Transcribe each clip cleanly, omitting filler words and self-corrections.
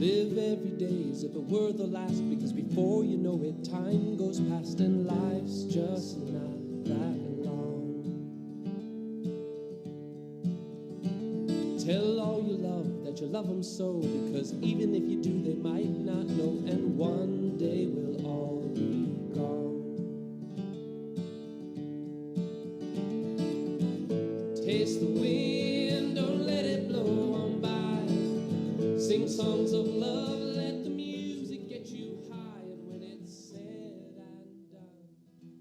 Live every day as if it were the last, because before you know it, time goes past and life's just not that long. Tell all you love that you love them so, because even if you do, they might not know, and one day we'll all be gone. Taste the wind, don't let it blow on by. Sing songs of love, let the music get you high, and when it's said and done,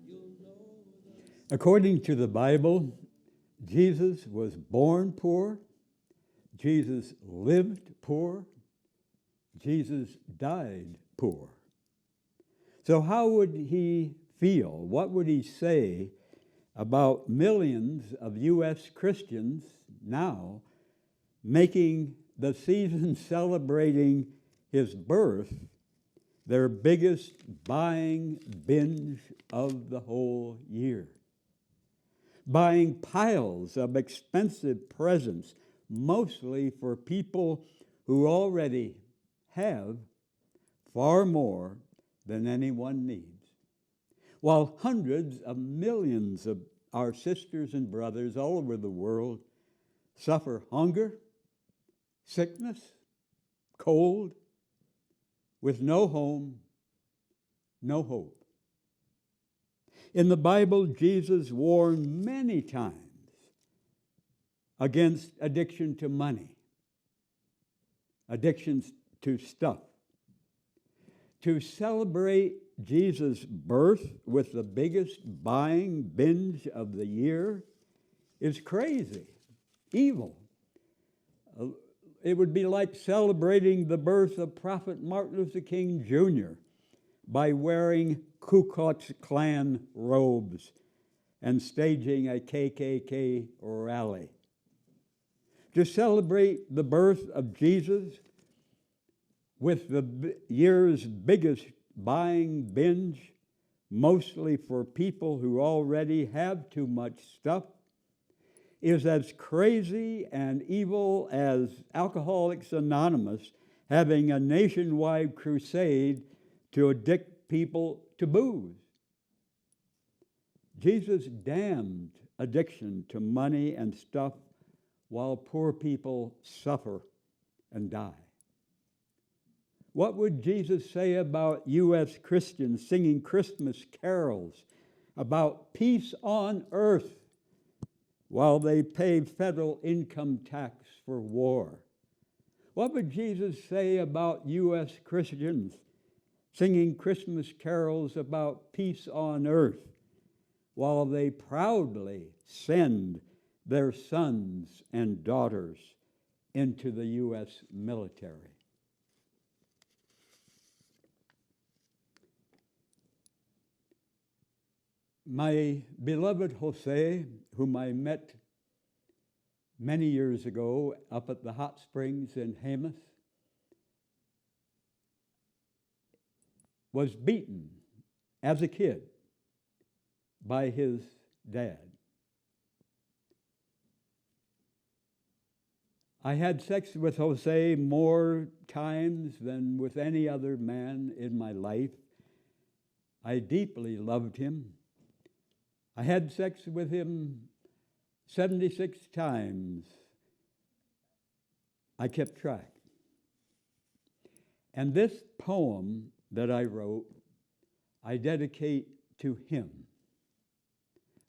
you'll know that. According to the Bible, Jesus was born poor, Jesus lived poor, Jesus died poor. So how would he feel? What would he say about millions of U.S. Christians now making the season celebrating his birth their biggest buying binge of the whole year? Buying piles of expensive presents, mostly for people who already have far more than anyone needs, while hundreds of millions of our sisters and brothers all over the world suffer hunger, sickness, cold, with no home, no hope. In the Bible, Jesus warned many times against addiction to money, addictions to stuff. To celebrate Jesus' birth with the biggest buying binge of the year is crazy, evil. It would be like celebrating the birth of Prophet Martin Luther King Jr. by wearing Ku Klux Klan robes and staging a KKK rally. To celebrate the birth of Jesus with the year's biggest buying binge, mostly for people who already have too much stuff, is as crazy and evil as Alcoholics Anonymous having a nationwide crusade to addict people to booze. Jesus damned addiction to money and stuff while poor people suffer and die. What would Jesus say about U.S. Christians singing Christmas carols about peace on earth while they pay federal income tax for war? What would Jesus say about U.S. Christians singing Christmas carols about peace on earth while they proudly send their sons and daughters into the U.S. military? My beloved Jose, whom I met many years ago up at the hot springs in Jemez, was beaten as a kid by his dad. I had sex with Jose more times than with any other man in my life. I deeply loved him. I had sex with him 76 times. I kept track. And this poem that I wrote, I dedicate to him,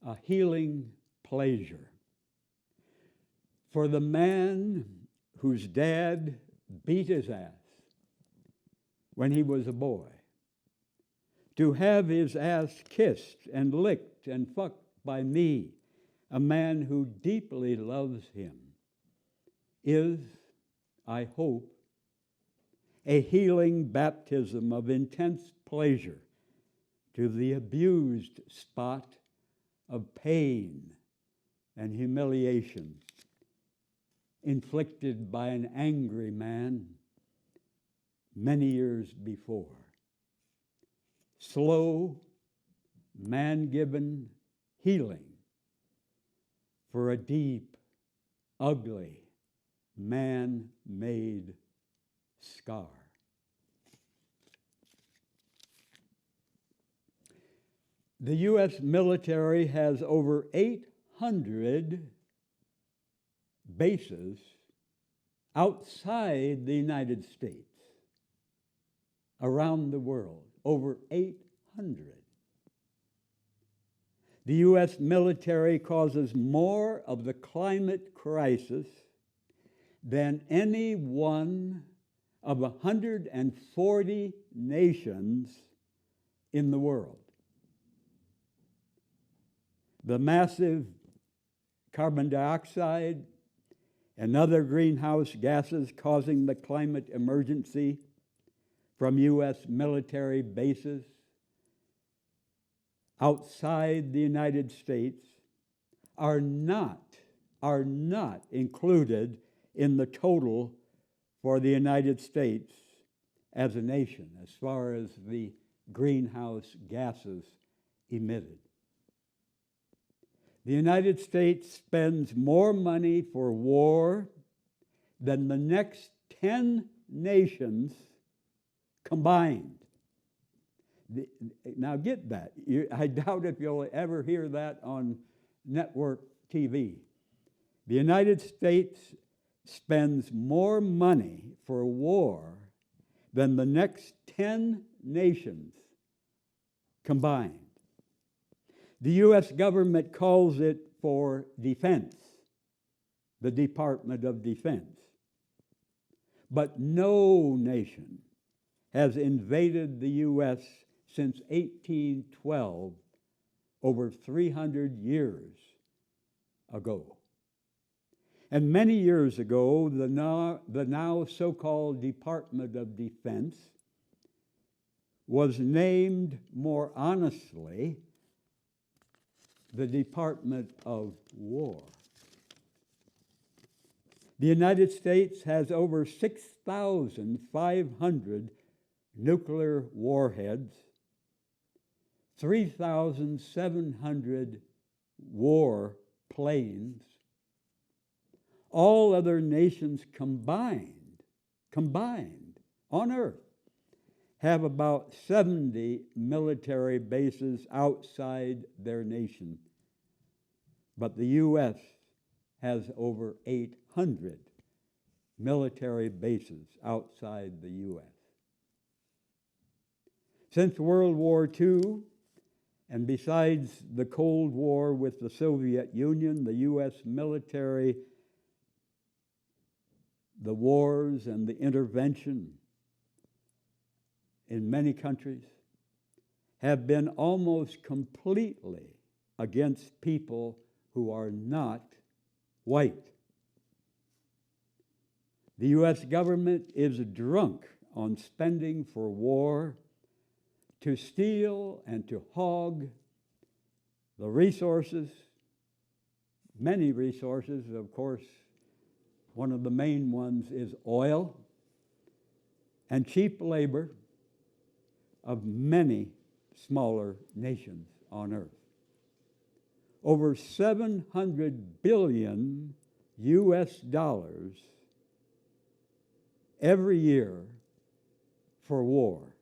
a healing pleasure. For the man whose dad beat his ass when he was a boy, to have his ass kissed and licked and fucked by me, a man who deeply loves him, is, I hope, a healing baptism of intense pleasure to the abused spot of pain and humiliation inflicted by an angry man many years before. Slow, man-given healing for a deep, ugly, man-made scar. The U.S. military has over 800 bases outside the United States, around the world, over 800. The U.S. military causes more of the climate crisis than any one of 140 nations in the world. The massive carbon dioxide and other greenhouse gases causing the climate emergency from U.S. military bases outside the United States are not included in the total for the United States as a nation, as far as the greenhouse gases emitted. The United States spends more money for war than the next 10 nations combined. Now get that. I doubt if you'll ever hear that on network TV. The United States spends more money for war than the next 10 nations combined. The U.S. government calls it for defense, the Department of Defense. But no nation has invaded the U.S. since 1812, over 300 years ago. And many years ago, the now so-called Department of Defense was named more honestly the Department of War. The United States has over 6,500 nuclear warheads, 3,700 war planes. All other nations combined on Earth have about 70 military bases outside their nation. But the U.S. has over 800 military bases outside the U.S. Since World War II, and besides the Cold War with the Soviet Union, the U.S. military, the wars and the intervention in many countries have been almost completely against people who are not white. The U.S. government is drunk on spending for war, to steal and to hog the resources, many resources. Of course, one of the main ones is oil and cheap labor of many smaller nations on earth. Over $700 billion every year for war,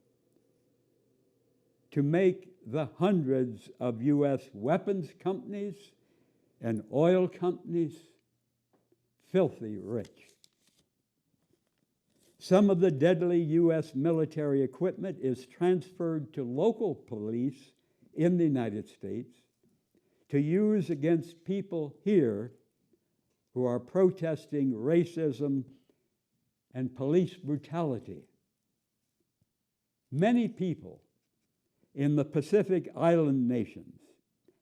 to make the hundreds of U.S. weapons companies and oil companies filthy rich. Some of the deadly U.S. military equipment is transferred to local police in the United States to use against people here who are protesting racism and police brutality. Many people in the Pacific Island nations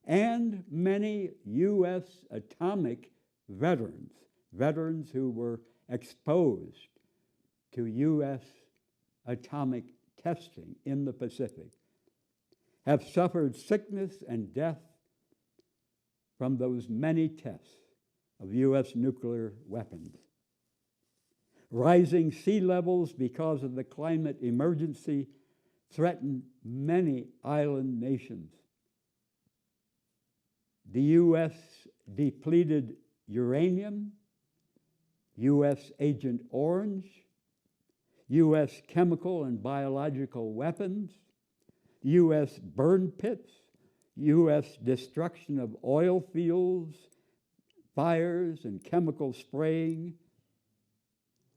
and many U.S. atomic veterans who were exposed to U.S. atomic testing in the Pacific, have suffered sickness and death from those many tests of U.S. nuclear weapons. Rising sea levels because of the climate emergency threaten many island nations. The U.S. depleted uranium, U.S. Agent Orange, U.S. chemical and biological weapons, U.S. burn pits, U.S. destruction of oil fields, fires and chemical spraying,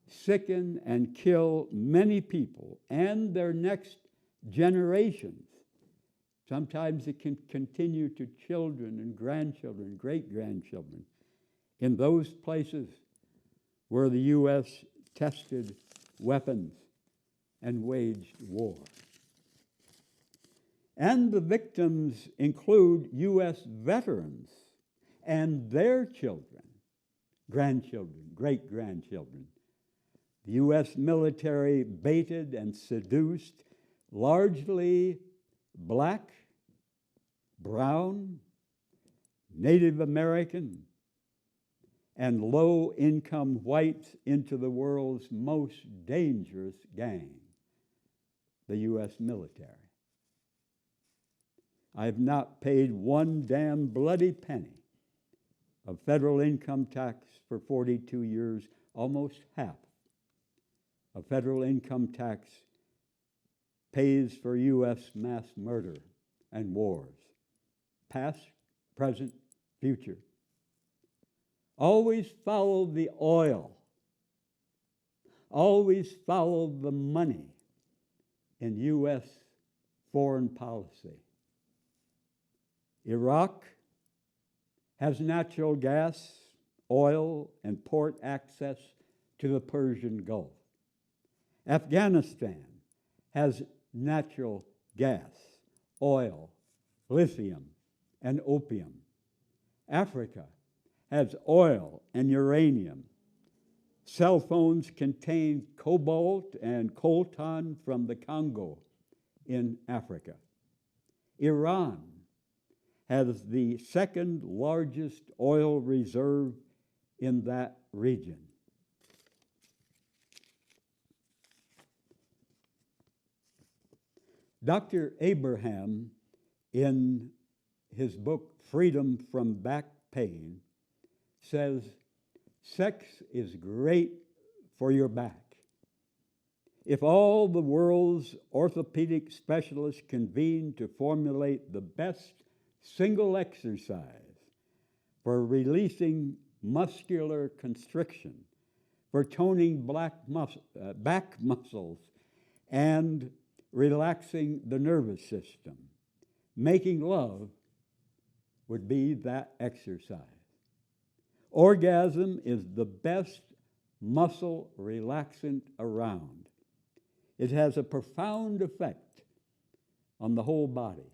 sicken and kill many people and their next generations. Sometimes it can continue to children and grandchildren, great-grandchildren, in those places where the U.S. tested weapons and waged war. And the victims include U.S. veterans and their children, grandchildren, great-grandchildren. The U.S. military baited and seduced largely black, brown, Native American, and low-income whites into the world's most dangerous gang, the U.S. military. I have not paid one damn bloody penny of federal income tax for 42 years. Almost half of federal income tax pays for U.S. mass murder and wars, past, present, future. Always follow the oil. Always follow the money in U.S. foreign policy. Iraq has natural gas, oil, and port access to the Persian Gulf. Afghanistan has natural gas, oil, lithium, and opium. Africa has oil and uranium. Cell phones contain cobalt and coltan from the Congo in Africa. Iran has the second largest oil reserve in that region. Dr. Abraham, in his book, Freedom from Back Pain, says, sex is great for your back. If all the world's orthopedic specialists convene to formulate the best single exercise for releasing muscular constriction, for toning back muscles, and relaxing the nervous system, making love would be that exercise. Orgasm is the best muscle relaxant around. It has a profound effect on the whole body.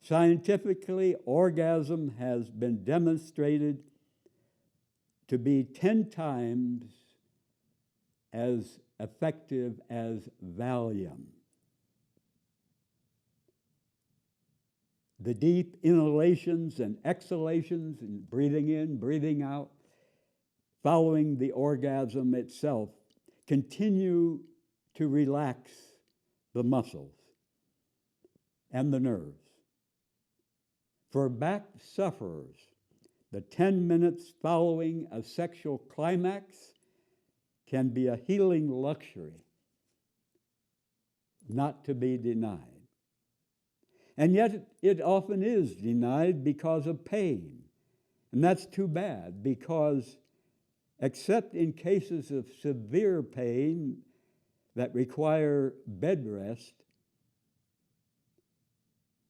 Scientifically, orgasm has been demonstrated to be 10 times as effective as Valium. The deep inhalations and exhalations, and breathing in, breathing out, following the orgasm itself, continue to relax the muscles and the nerves. For back sufferers, the 10 minutes following a sexual climax can be a healing luxury, not to be denied. And yet it often is denied because of pain. And that's too bad, because except in cases of severe pain that require bed rest,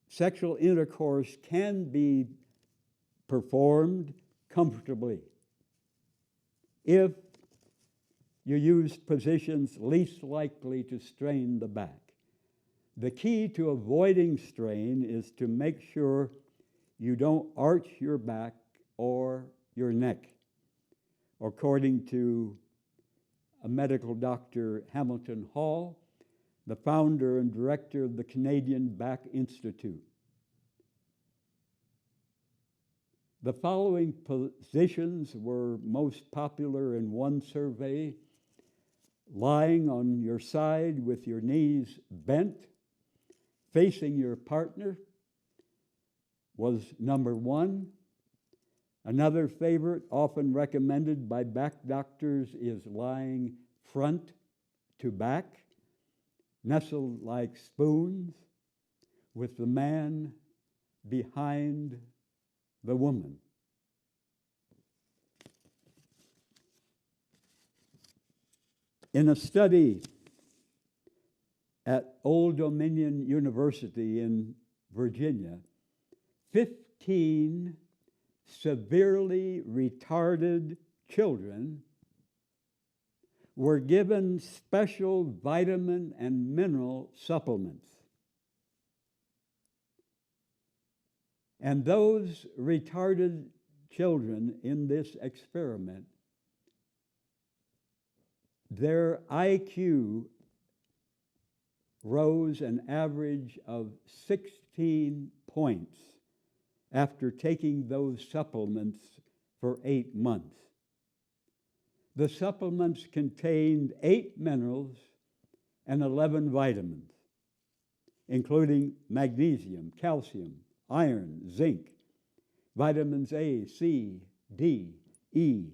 sexual intercourse can be performed comfortably if you use positions least likely to strain the back. The key to avoiding strain is to make sure you don't arch your back or your neck. According to a medical doctor, Hamilton Hall, the founder and director of the Canadian Back Institute. The following positions were most popular in one survey: lying on your side with your knees bent, facing your partner was number one. Another favorite, often recommended by back doctors, is lying front to back, nestled like spoons, with the man behind the woman. In a study at Old Dominion University in Virginia, 15 severely retarded children were given special vitamin and mineral supplements. And those retarded children in this experiment, their IQ rose an average of 16 points after taking those supplements for 8 months. The supplements contained 8 minerals and 11 vitamins, including magnesium, calcium, iron, zinc, vitamins A, C, D, E,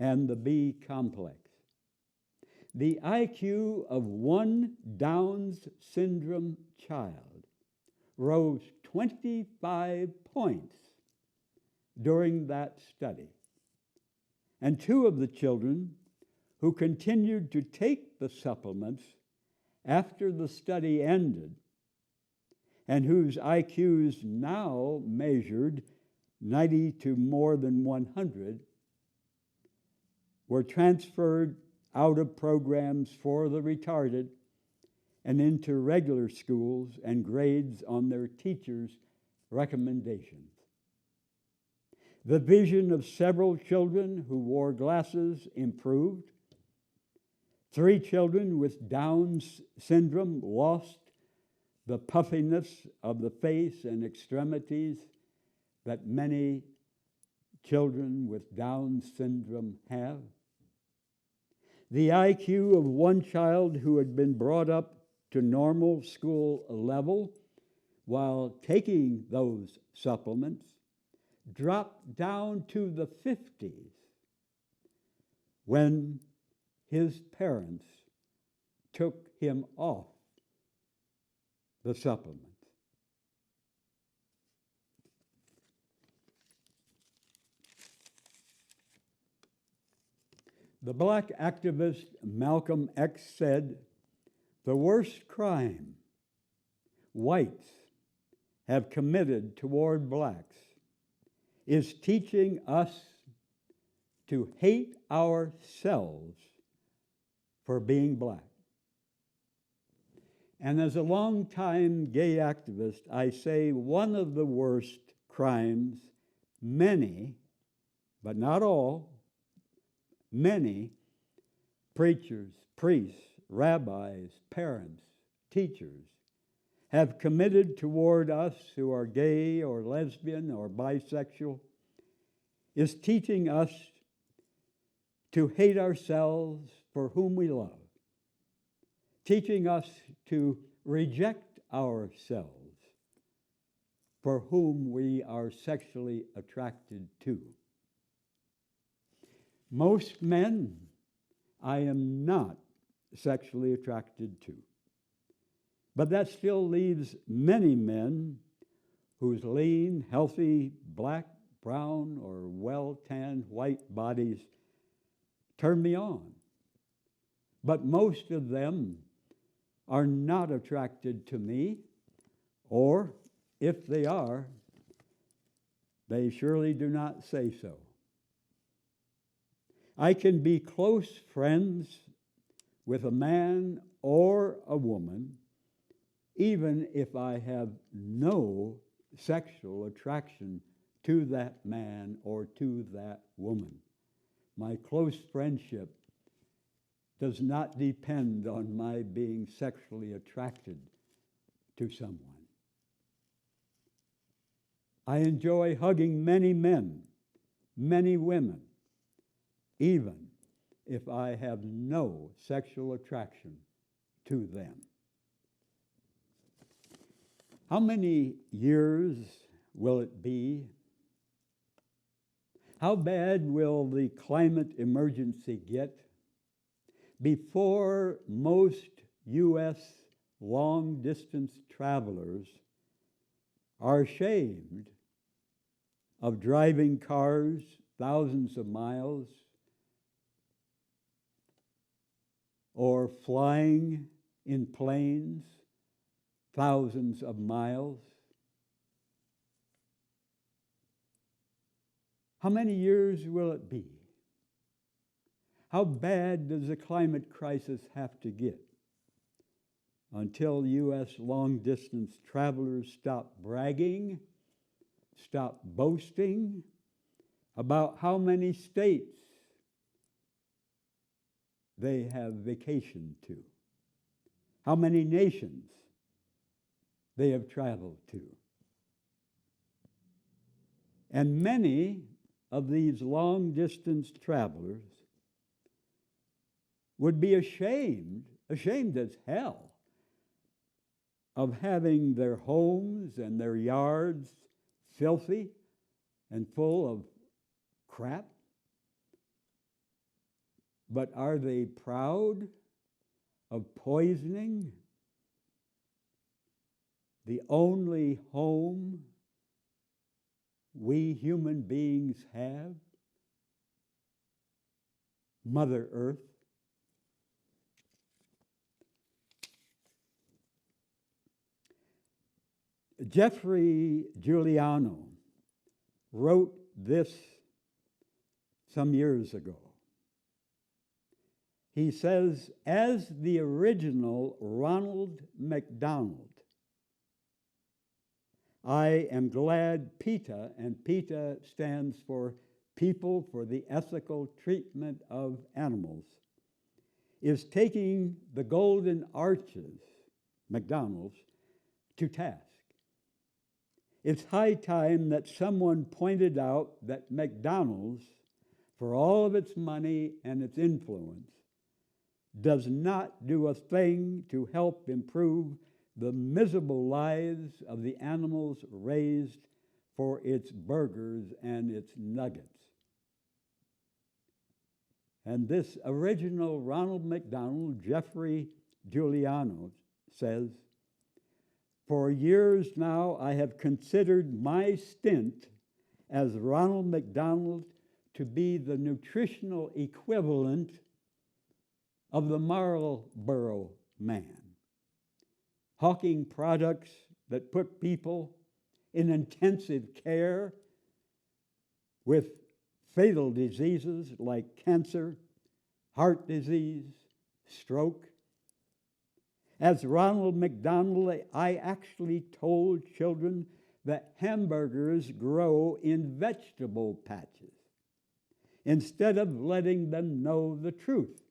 and the B complex. The IQ of one Down syndrome child rose 25 points during that study. And 2 of the children who continued to take the supplements after the study ended, and whose IQs now measured 90 to more than 100, were transferred out of programs for the retarded and into regular schools and grades on their teachers' recommendations. The vision of several children who wore glasses improved. 3 children with Down syndrome lost the puffiness of the face and extremities that many children with Down syndrome have. The IQ of one child who had been brought up to normal school level while taking those supplements dropped down to the 50s when his parents took him off the supplements. The black activist Malcolm X said, "The worst crime whites have committed toward blacks is teaching us to hate ourselves for being black." And as a longtime gay activist, I say one of the worst crimes many, but not all, many preachers, priests, rabbis, parents, teachers have committed toward us who are gay or lesbian or bisexual is teaching us to hate ourselves for whom we love, teaching us to reject ourselves for whom we are sexually attracted to. Most men I am not sexually attracted to. But that still leaves many men whose lean, healthy, black, brown, or well-tanned white bodies turn me on. But most of them are not attracted to me, or if they are, they surely do not say so. I can be close friends with a man or a woman even if I have no sexual attraction to that man or to that woman. My close friendship does not depend on my being sexually attracted to someone. I enjoy hugging many men, many women, even if I have no sexual attraction to them. How many years will it be? How bad will the climate emergency get before most U.S. long-distance travelers are ashamed of driving cars thousands of miles or flying in planes thousands of miles. How many years will it be? How bad does the climate crisis have to get until U.S. long-distance travelers stop bragging, stop boasting about how many states they have vacationed to, how many nations they have traveled to? And many of these long-distance travelers would be ashamed as hell, of having their homes and their yards filthy and full of crap. But are they proud of poisoning the only home we human beings have, Mother Earth? Jeffrey Giuliano wrote this some years ago. He says, as the original Ronald McDonald, I am glad PETA, and PETA stands for People for the Ethical Treatment of Animals, is taking the Golden Arches, McDonald's, to task. It's high time that someone pointed out that McDonald's, for all of its money and its influence, does not do a thing to help improve the miserable lives of the animals raised for its burgers and its nuggets. And this original Ronald McDonald, Jeffrey Giuliano, says, for years now I have considered my stint as Ronald McDonald to be the nutritional equivalent of the Marlboro Man, hawking products that put people in intensive care with fatal diseases like cancer, heart disease, stroke. As Ronald McDonald, I actually told children that hamburgers grow in vegetable patches instead of letting them know the truth.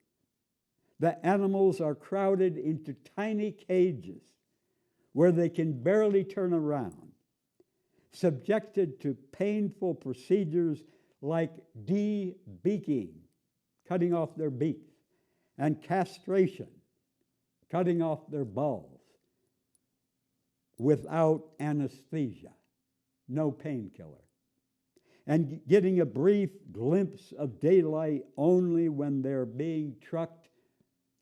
The animals are crowded into tiny cages where they can barely turn around, subjected to painful procedures like de-beaking, cutting off their beaks, and castration, cutting off their balls, without anesthesia, no painkiller, and getting a brief glimpse of daylight only when they're being trucked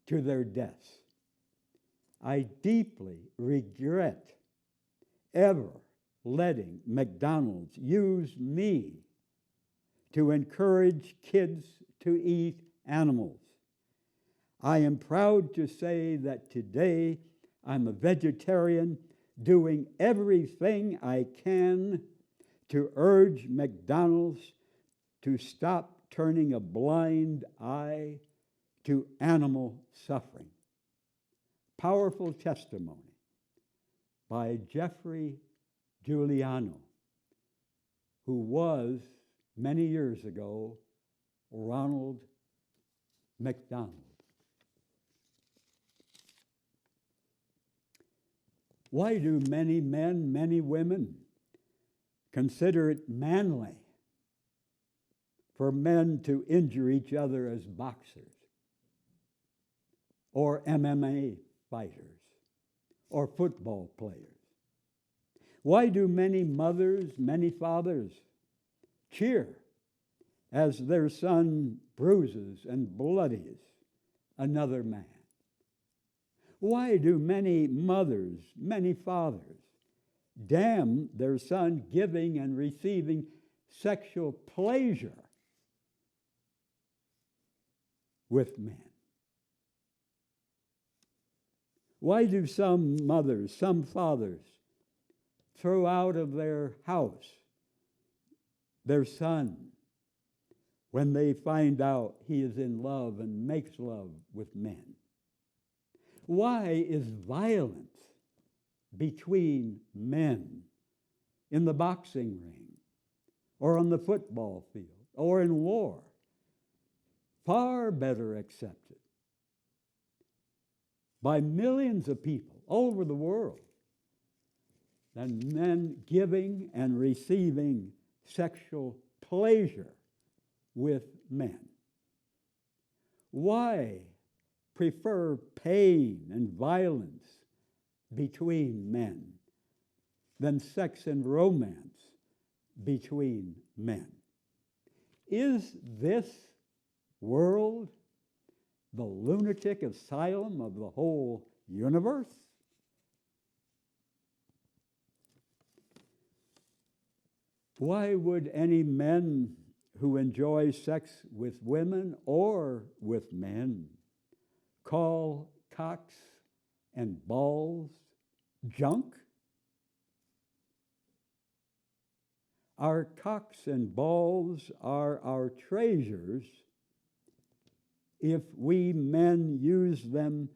to their deaths. I deeply regret ever letting McDonald's use me to encourage kids to eat animals. I am proud to say that today I'm a vegetarian, doing everything I can to urge McDonald's to stop turning a blind eye to animal suffering. Powerful testimony by Jeffrey Giuliano, who was, many years ago, Ronald McDonald. Why do many men, many women consider it manly for men to injure each other as boxers or MMA fighters or football players? Why do many mothers, many fathers cheer as their son bruises and bloodies another man? Why do many mothers, many fathers damn their son giving and receiving sexual pleasure with men? Why do some mothers, some fathers throw out of their house their son when they find out he is in love and makes love with men? Why is violence between men in the boxing ring or on the football field or in war far better accepted by millions of people all over the world than men giving and receiving sexual pleasure with men? Why prefer pain and violence between men than sex and romance between men? Is this world the lunatic asylum of the whole universe? Why would any men who enjoy sex with women or with men call cocks and balls junk? Our cocks and balls are our treasures if we men use them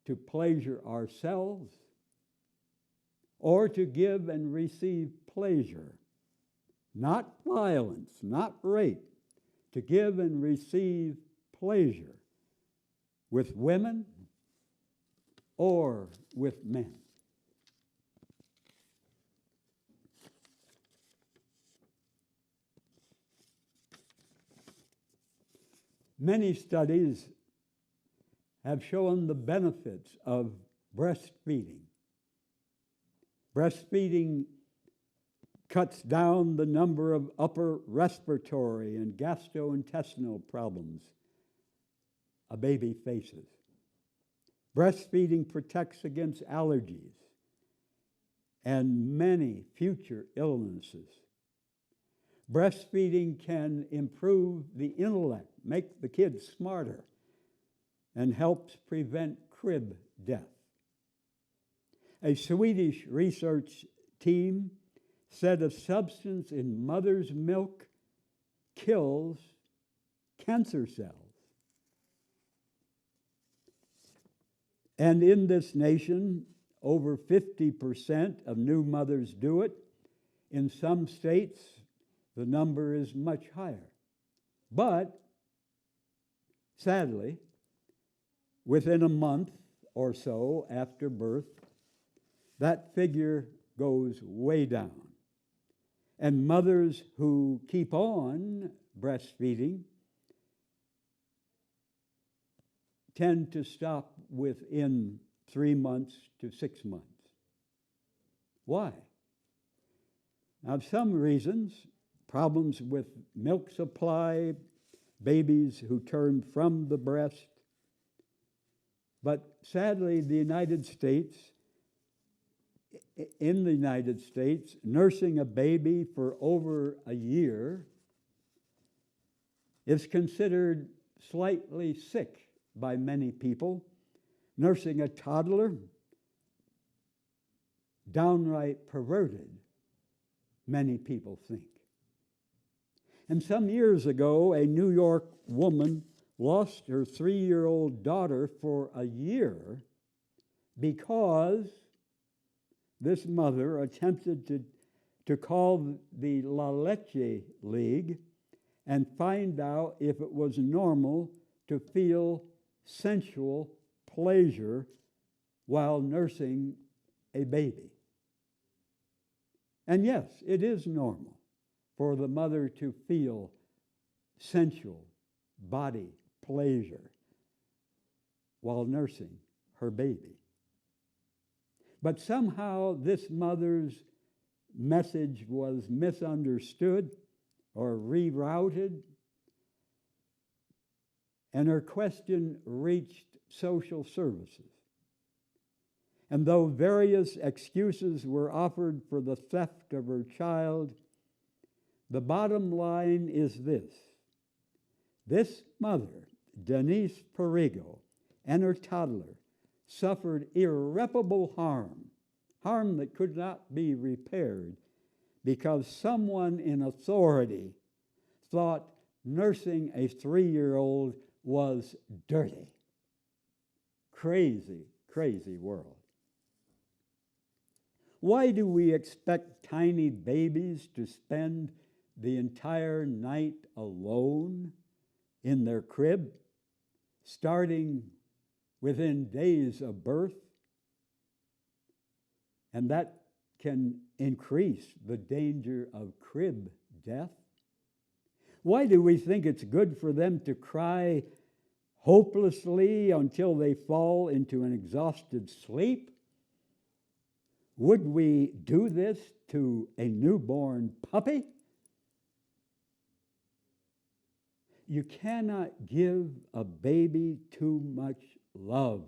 to pleasure ourselves or to give and receive pleasure. Not violence, not rape, to give and receive pleasure with women or with men. Many studies have shown the benefits of breastfeeding. Breastfeeding cuts down the number of upper respiratory and gastrointestinal problems a baby faces. Breastfeeding protects against allergies and many future illnesses. Breastfeeding can improve the intellect, make the kids smarter, and helps prevent crib death. A Swedish research team said a substance in mother's milk kills cancer cells. And in this nation, over 50% of new mothers do it. In some states, the number is much higher. But, sadly, within a month or so after birth, that figure goes way down. And mothers who keep on breastfeeding tend to stop within 3 months to 6 months. Why? Now, some reasons: problems with milk supply, babies who turn from the breast. But sadly, in the United States, nursing a baby for over a year is considered slightly sick by many people. Nursing a toddler, downright perverted, many people think. And some years ago, a New York woman lost her 3-year-old daughter for a year because this mother attempted to call the La Leche League and find out if it was normal to feel sensual pleasure while nursing a baby. And yes, it is normal for the mother to feel sensual body pleasure while nursing her baby. But somehow this mother's message was misunderstood or rerouted, and her question reached social services. And though various excuses were offered for the theft of her child, the bottom line is this. This mother, Denise Perigo, and her toddler suffered irreparable harm that could not be repaired because someone in authority thought nursing a 3-year-old was dirty. Crazy, crazy world. Why do we expect tiny babies to spend the entire night alone in their crib, starting within days of birth? And that can increase the danger of crib death. Why do we think it's good for them to cry hopelessly until they fall into an exhausted sleep? Would we do this to a newborn puppy? You cannot give a baby too much love.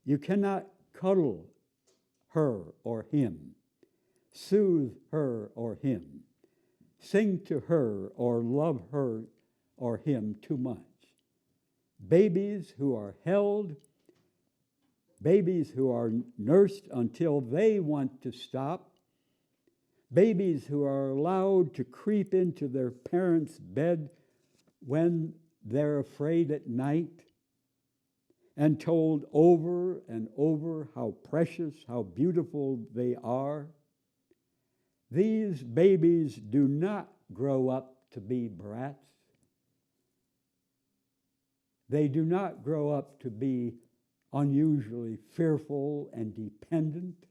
You cannot cuddle her or him, soothe her or him, sing to her or love her or him too much. Babies who are held, babies who are nursed until they want to stop, babies who are allowed to creep into their parents' bed when they're afraid at night, and told over and over how precious, how beautiful they are. These babies do not grow up to be brats. They do not grow up to be unusually fearful and dependent.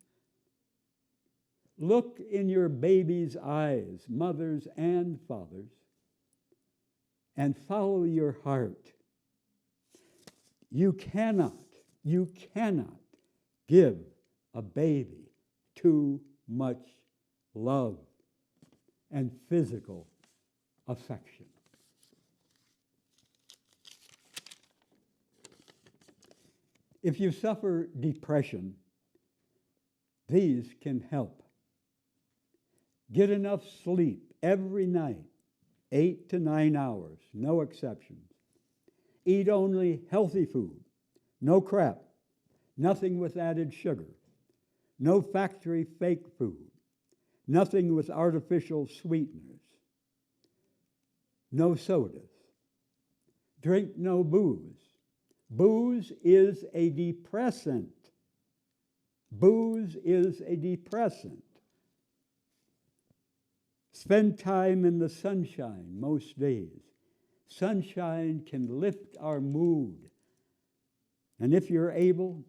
Look in your baby's eyes, mothers and fathers, and follow your heart. You cannot give a baby too much love and physical affection. If you suffer depression, these can help. Get enough sleep every night, 8 to 9 hours, no exceptions. Eat only healthy food, no crap, nothing with added sugar, no factory fake food, nothing with artificial sweeteners, no sodas. Drink no booze. Booze is a depressant. Booze is a depressant. Spend time in the sunshine most days. Sunshine can lift our mood. And if you're able,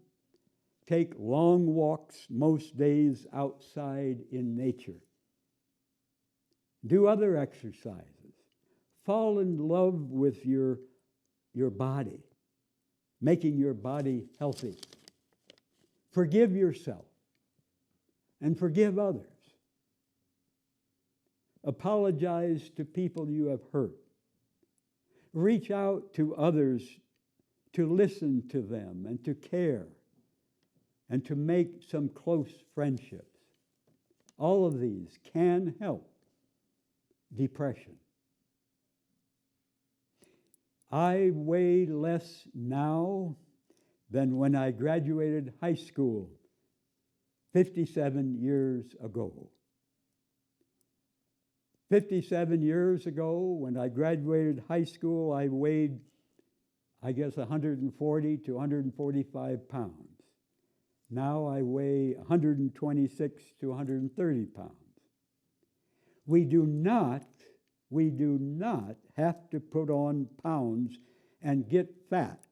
take long walks most days outside in nature. Do other exercises. Fall in love with your body, making your body healthy. Forgive yourself and forgive others. Apologize to people you have hurt. Reach out to others to listen to them and to care and to make some close friendships. All of these can help depression. I weigh less now than when I graduated high school 57 years ago. 57 years ago, when I graduated high school, I weighed, 140 to 145 pounds. Now I weigh 126 to 130 pounds. We do not have to put on pounds and get fat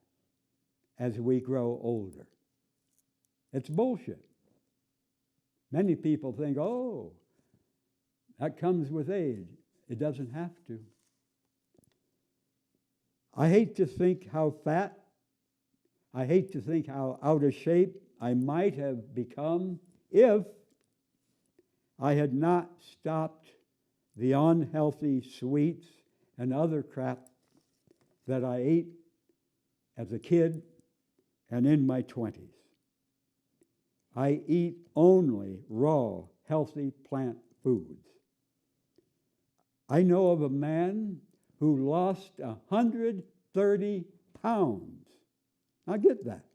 as we grow older. It's bullshit. Many people think, oh, that comes with age. It doesn't have to. I hate to think how fat, I hate to think how out of shape I might have become if I had not stopped the unhealthy sweets and other crap that I ate as a kid and in my 20s. I eat only raw, healthy plant foods. I know of a man who lost 130 pounds. Now get that.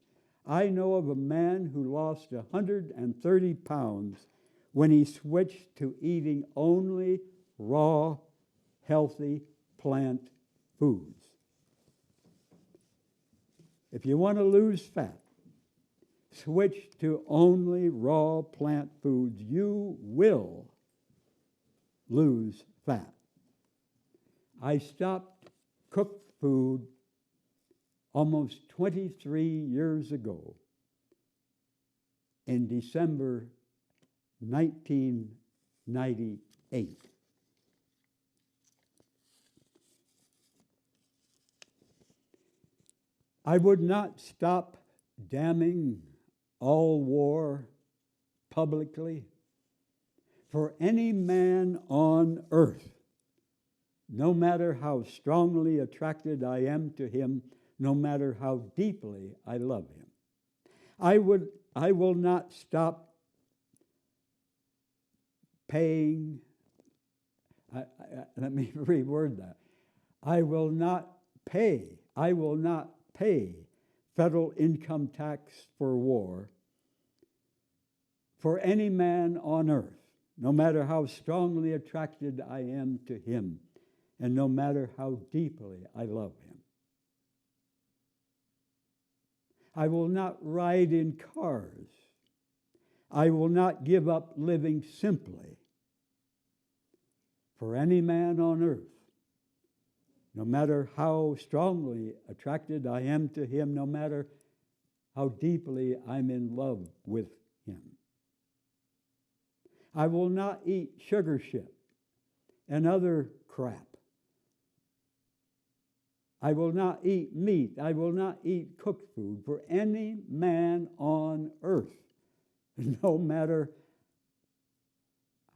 I know of a man who lost 130 pounds when he switched to eating only raw, healthy plant foods. If you want to lose fat, switch to only raw plant foods. You will lose fat. I stopped cooked food almost 23 years ago in December 1998. I would not stop damning all war publicly for any man on earth, no matter how strongly attracted I am to him, no matter how deeply I love him. I will not stop paying, let me reword that. I will not pay federal income tax for war for any man on earth, no matter how strongly attracted I am to him, and no matter how deeply I love him. I will not ride in cars. I will not give up living simply for any man on earth, no matter how strongly attracted I am to him, no matter how deeply I'm in love with him. I will not eat sugar shit and other crap. I will not eat meat. I will not eat cooked food for any man on earth, no matter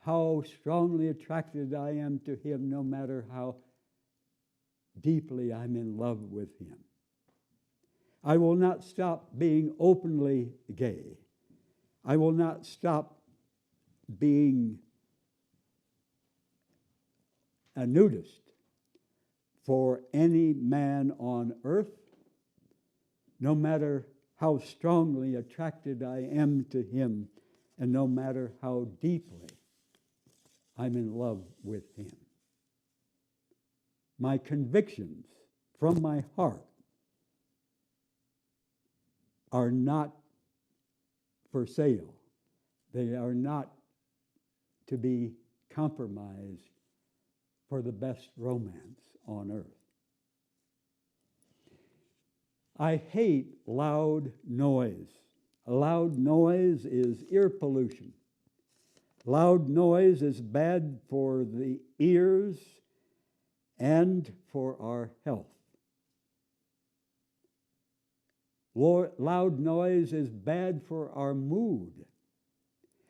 how strongly attracted I am to him, no matter how deeply I'm in love with him. I will not stop being openly gay. I will not stop being a nudist for any man on earth, no matter how strongly attracted I am to him, and no matter how deeply I'm in love with him. My convictions from my heart are not for sale. They are not to be compromised for the best romance on earth. I hate loud noise. Loud noise is ear pollution. Loud noise is bad for the ears and for our health. Loud noise is bad for our mood.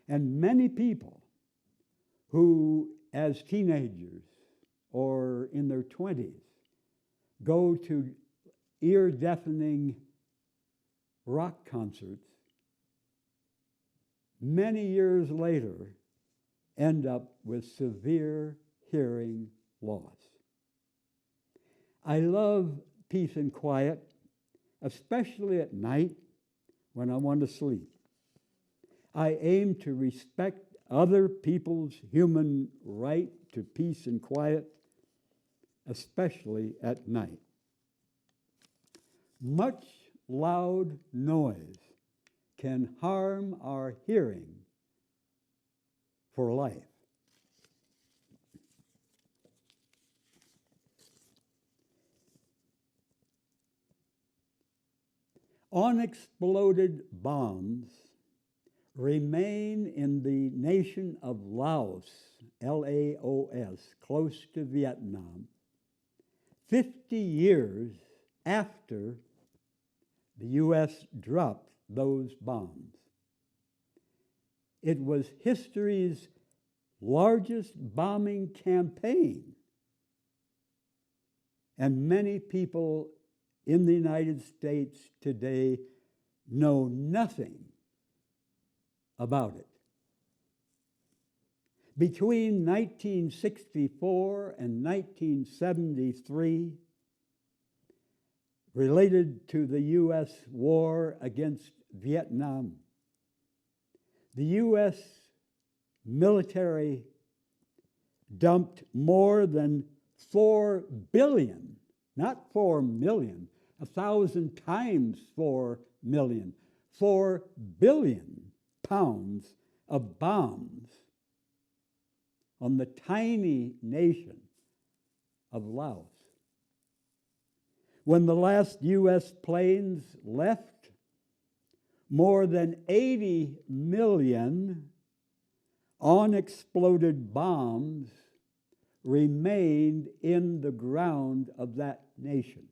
And many people who, as teenagers or in their 20s, go to ear-deafening rock concerts, many years later end up with severe hearing loss. I love peace and quiet, especially at night when I want to sleep. I aim to respect other people's human right to peace and quiet, especially at night. Much loud noise can harm our hearing for life. Unexploded bombs remain in the nation of Laos, Laos, close to Vietnam, 50 years after the U.S. dropped those bombs. It was history's largest bombing campaign. And many people in the United States today know nothing about it. Between 1964 and 1973, related to the U.S. war against Vietnam, the U.S. military dumped more than 4 billion, not 4 million, 1,000 times 4 million, 4 billion pounds of bombs on the tiny nation of Laos. When the last U.S. planes left, more than 80 million unexploded bombs remained in the ground of that nation.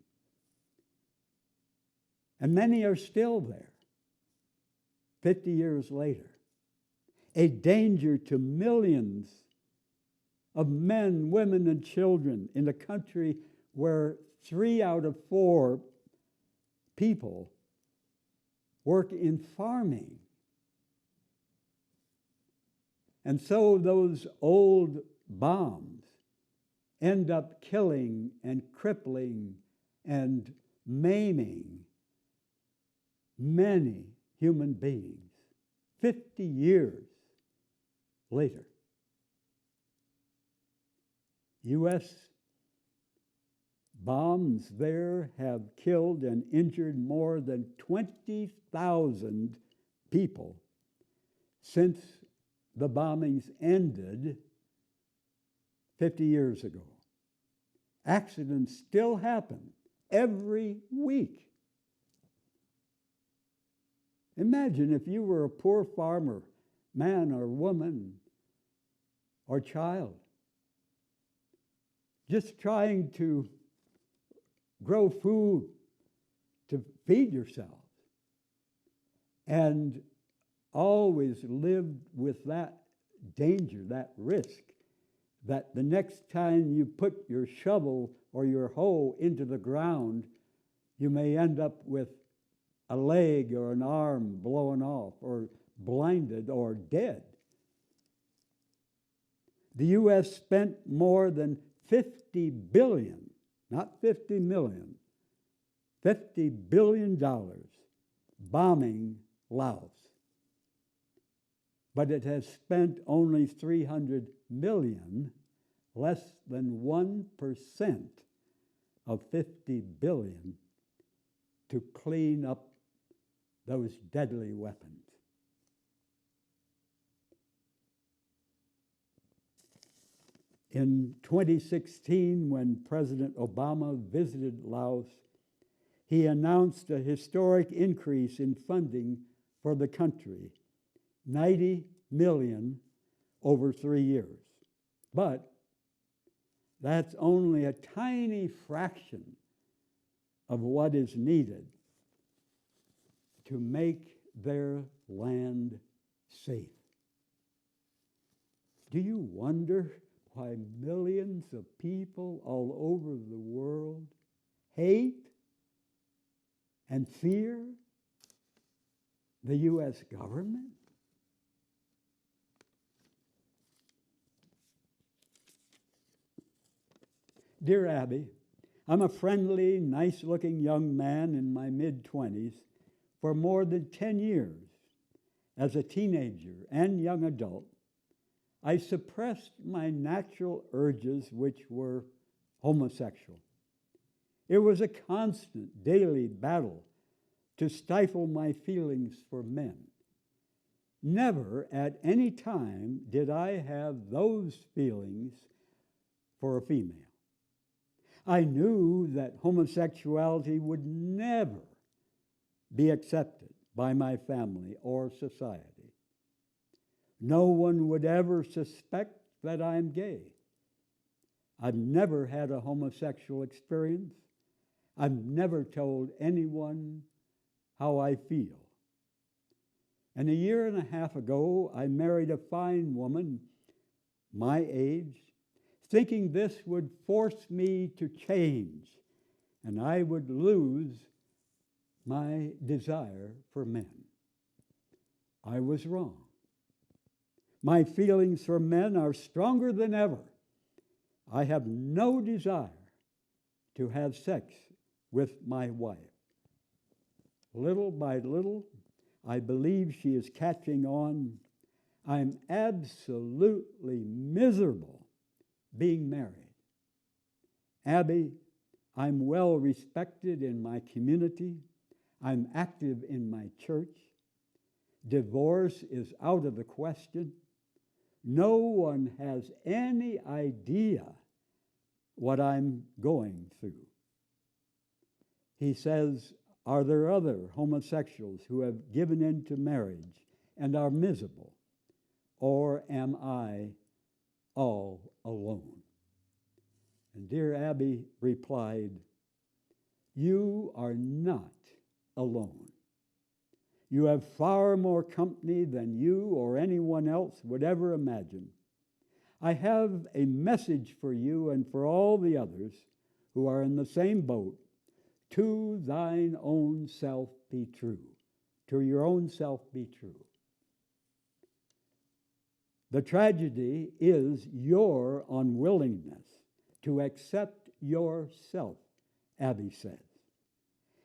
And many are still there 50 years later, a danger to millions of men, women, and children in a country where 3 out of 4 people work in farming. And so those old bombs end up killing and crippling and maiming many human beings 50 years later. U.S. bombs there have killed and injured more than 20,000 people since the bombings ended 50 years ago. Accidents still happen every week. Imagine if you were a poor farmer, man or woman or child, just trying to grow food to feed yourself, and always lived with that danger, that risk, that the next time you put your shovel or your hoe into the ground, you may end up with a leg or an arm blown off, or blinded, or dead. The U.S. spent more than 50 billion, not 50 million, $50 billion bombing Laos. But it has spent only 300 million, less than 1% of 50 billion, to clean up those deadly weapons. In 2016, when President Obama visited Laos, he announced a historic increase in funding for the country, 90 million over 3 years. But that's only a tiny fraction of what is needed to make their land safe. Do you wonder why millions of people all over the world hate and fear the U.S. government? Dear Abby, I'm a friendly, nice-looking young man in my mid-20s. For more than 10 years, as a teenager and young adult, I suppressed my natural urges, which were homosexual. It was a constant, daily battle to stifle my feelings for men. Never at any time did I have those feelings for a female. I knew that homosexuality would never be accepted by my family or society. No one would ever suspect that I'm gay. I've never had a homosexual experience. I've never told anyone how I feel. And 1.5 years ago, I married a fine woman, my age, thinking this would force me to change and I would lose my desire for men. I was wrong. My feelings for men are stronger than ever. I have no desire to have sex with my wife. Little by little, I believe she is catching on. I'm absolutely miserable being married. Abby, I'm well respected in my community. I'm active in my church. Divorce is out of the question. No one has any idea what I'm going through. He says, are there other homosexuals who have given in to marriage and are miserable? Or am I all alone? And dear Abby replied, you are not alone. You have far more company than you or anyone else would ever imagine. I have a message for you and for all the others who are in the same boat. To thine own self be true. To your own self be true. The tragedy is your unwillingness to accept yourself, Abby says.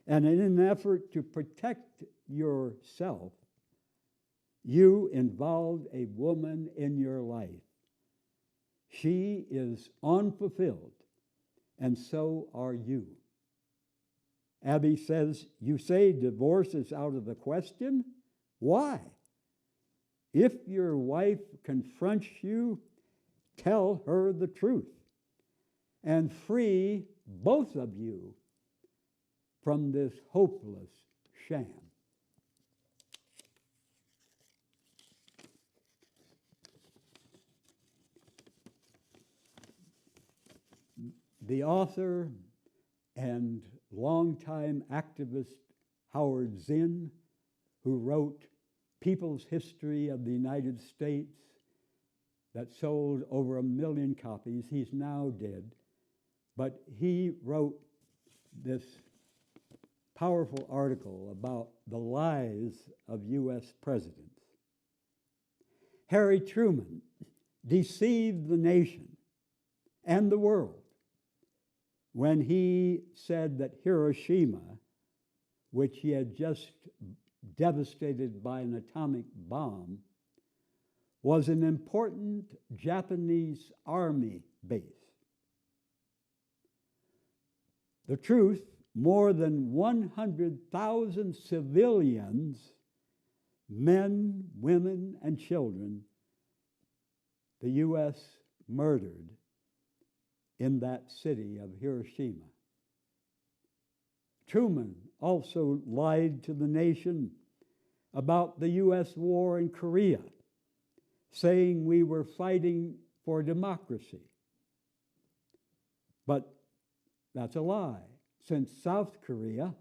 And in an effort to protect yourself, you involved a woman in your life. She is unfulfilled, and so are you. Abby says, you say divorce is out of the question? Why? If your wife confronts you, tell her the truth and free both of you from this hopeless sham. The author and longtime activist Howard Zinn, who wrote People's History of the United States, that sold over 1 million copies. He's now dead, but he wrote this powerful article about the lies of U.S. presidents. Harry Truman deceived the nation and the world when he said that Hiroshima, which he had just devastated by an atomic bomb, was an important Japanese army base. The truth, more than 100,000 civilians, men, women, and children, the U.S. murdered in that city of Hiroshima. Truman also lied to the nation about the U.S. war in Korea, saying we were fighting for democracy. But that's a lie, since South Korea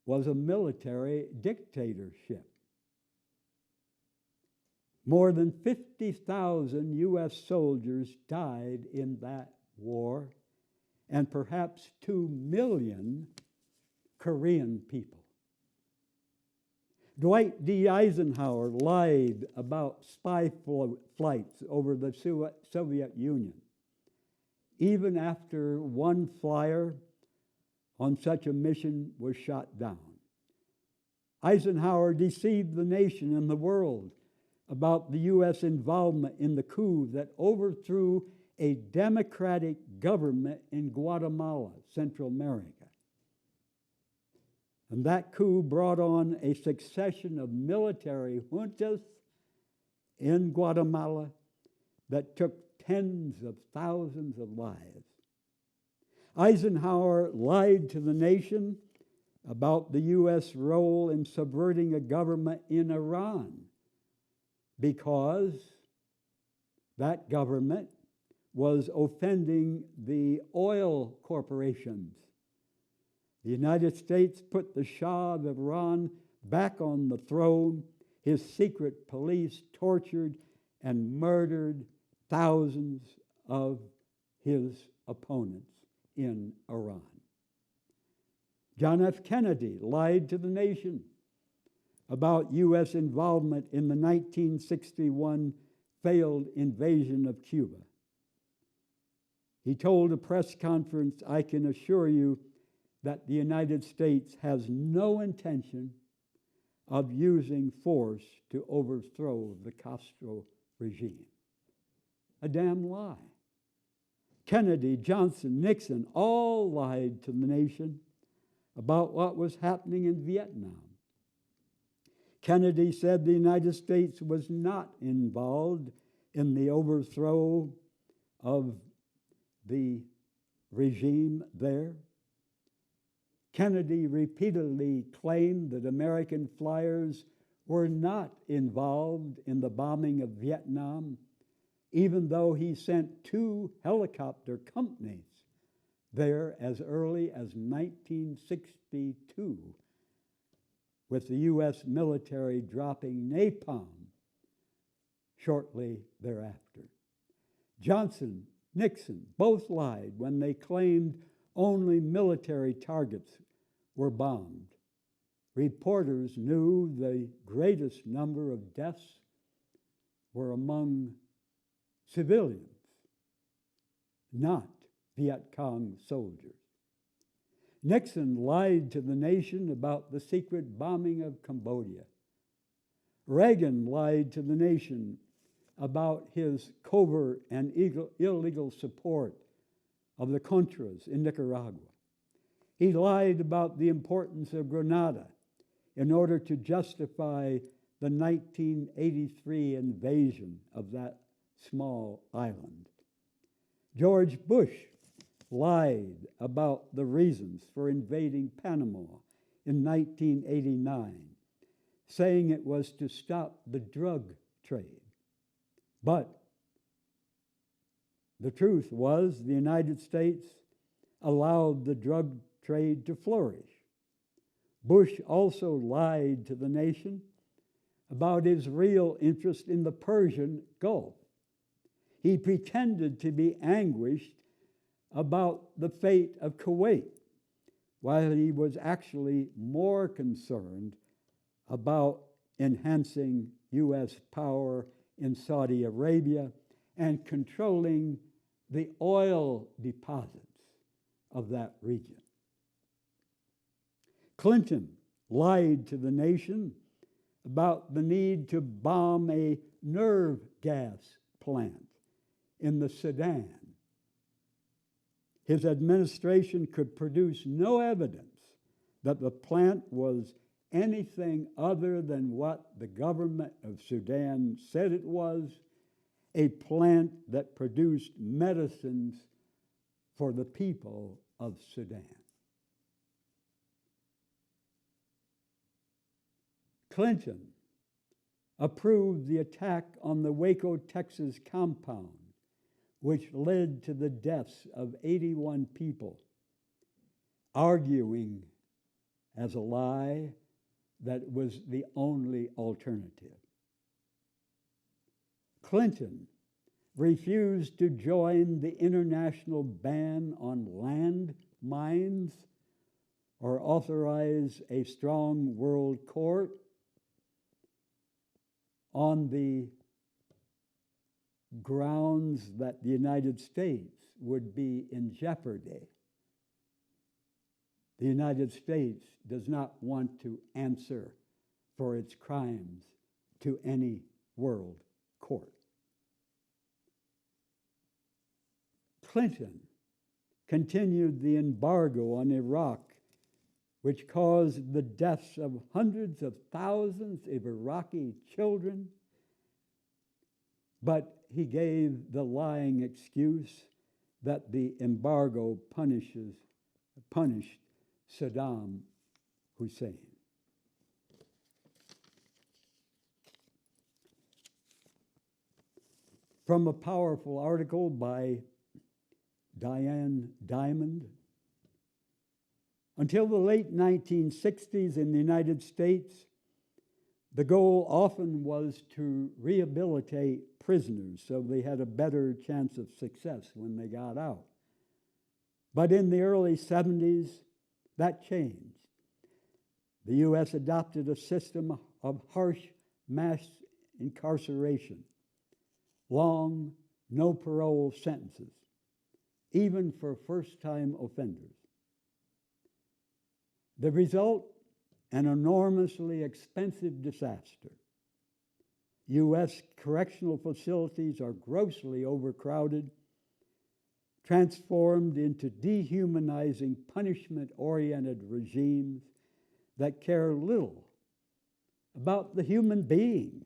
was a military dictatorship. More than 50,000 U.S. soldiers died in that war, and perhaps 2 million Korean people. Dwight D. Eisenhower lied about spy flights over the Soviet Union, even after one flyer on such a mission was shot down. Eisenhower deceived the nation and the world about the U.S. involvement in the coup that overthrew a democratic government in Guatemala, Central America. And that coup brought on a succession of military juntas in Guatemala that took tens of thousands of lives. Eisenhower lied to the nation about the U.S. role in subverting a government in Iran because that government was offending the oil corporations. The United States put the Shah of Iran back on the throne. His secret police tortured and murdered thousands of his opponents in Iran. John F. Kennedy lied to the nation about U.S. involvement in the 1961 failed invasion of Cuba. He told a press conference, "I can assure you that the United States has no intention of using force to overthrow the Castro regime." A damn lie. Kennedy, Johnson, Nixon all lied to the nation about what was happening in Vietnam. Kennedy said the United States was not involved in the overthrow of the regime there. Kennedy repeatedly claimed that American flyers were not involved in the bombing of Vietnam, even though he sent 2 helicopter companies there as early as 1962, with the U.S. military dropping napalm shortly thereafter. Johnson, Nixon both lied when they claimed only military targets were bombed. Reporters knew the greatest number of deaths were among civilians, not Viet Cong soldiers. Nixon lied to the nation about the secret bombing of Cambodia. Reagan lied to the nation about his covert and illegal support of the Contras in Nicaragua. He lied about the importance of Grenada in order to justify the 1983 invasion of that small island. George Bush lied about the reasons for invading Panama in 1989, saying it was to stop the drug trade. But the truth was the United States allowed the drug trade to flourish. Bush also lied to the nation about his real interest in the Persian Gulf. He pretended to be anguished about the fate of Kuwait, while he was actually more concerned about enhancing U.S. power in Saudi Arabia and controlling the oil deposits of that region. Clinton lied to the nation about the need to bomb a nerve gas plant in the Sudan. His administration could produce no evidence that the plant was anything other than what the government of Sudan said it was, a plant that produced medicines for the people of Sudan. Clinton approved the attack on the Waco, Texas compound, which led to the deaths of 81 people, arguing as a lie that it was the only alternative. Clinton refused to join the international ban on land mines or authorize a strong world court on the grounds that the United States would be in jeopardy. The United States does not want to answer for its crimes to any world court. Clinton continued the embargo on Iraq, which caused the deaths of hundreds of thousands of Iraqi children, but he gave the lying excuse that the embargo punished Saddam Hussein. From a powerful article by Diane Diamond, until the late 1960s in the United States, the goal often was to rehabilitate prisoners, so they had a better chance of success when they got out. But in the early 70s, that changed. The U.S. adopted a system of harsh mass incarceration, long, no parole sentences, even for first-time offenders. The result, an enormously expensive disaster. U.S. correctional facilities are grossly overcrowded, transformed into dehumanizing, punishment-oriented regimes that care little about the human beings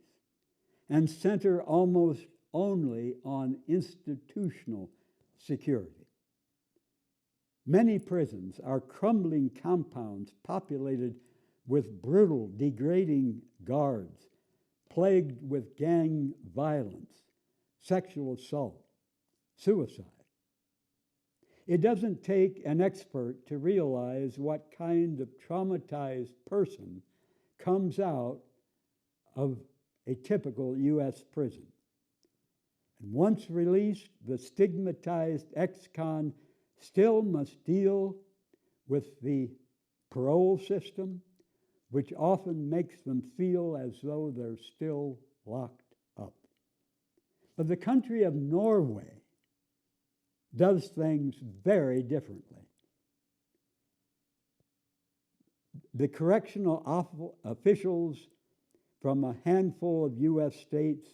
and center almost only on institutional security. Many prisons are crumbling compounds populated with brutal, degrading guards, plagued with gang violence, sexual assault, suicide. It doesn't take an expert to realize what kind of traumatized person comes out of a typical U.S. prison. And once released, the stigmatized ex-con still must deal with the parole system, which often makes them feel as though they're still locked up. But the country of Norway does things very differently. The correctional officials from a handful of U.S. states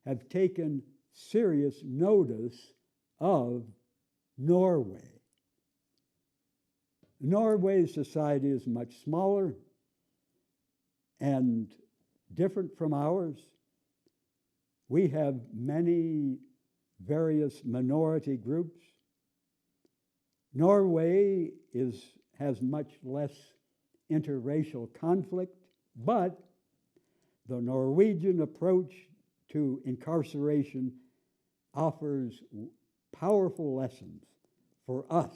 have taken serious notice of Norway. Norway's society is much smaller and different from ours. We have many various minority groups. Norway has much less interracial conflict, but the Norwegian approach to incarceration offers powerful lessons for us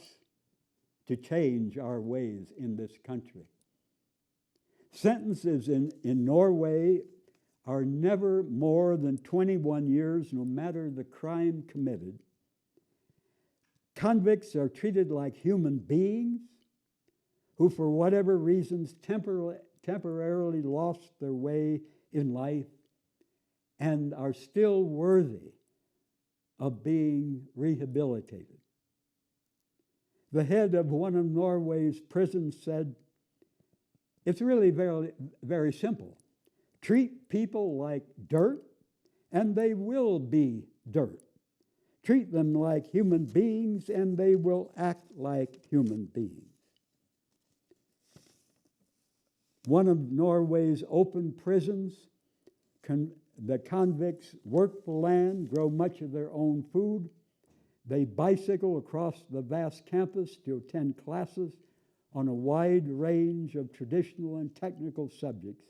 to change our ways in this country. Sentences in Norway are never more than 21 years, no matter the crime committed. Convicts are treated like human beings who, for whatever reasons, temporarily lost their way in life and are still worthy of being rehabilitated. The head of one of Norway's prisons said, "It's really very, very simple. Treat people like dirt, and they will be dirt. Treat them like human beings, and they will act like human beings." One of Norway's open prisons, the convicts work the land, grow much of their own food. They bicycle across the vast campus to attend classes on a wide range of traditional and technical subjects.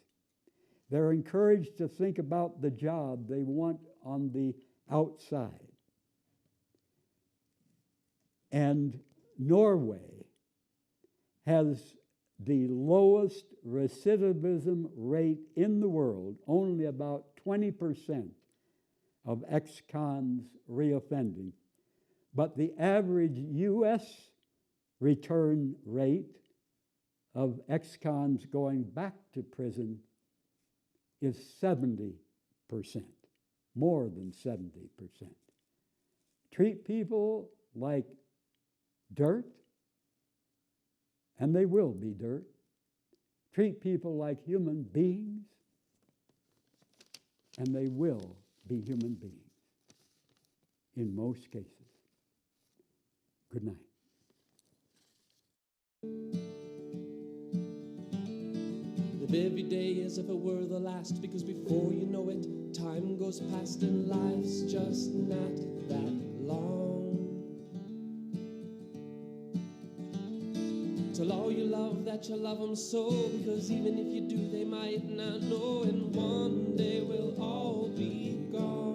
They're encouraged to think about the job they want on the outside. And Norway has the lowest recidivism rate in the world. Only about 20% of ex-cons reoffending. But the average U.S. return rate of ex-cons going back to prison is 70%, more than 70%. Treat people like dirt, and they will be dirt. Treat people like human beings, and they will be human beings in most cases. Good night. Live every day as if it were the last, because before you know it, time goes past and life's just not that long. Tell all you love that you love them so, because even if you do, they might not know, and one day we'll all be gone.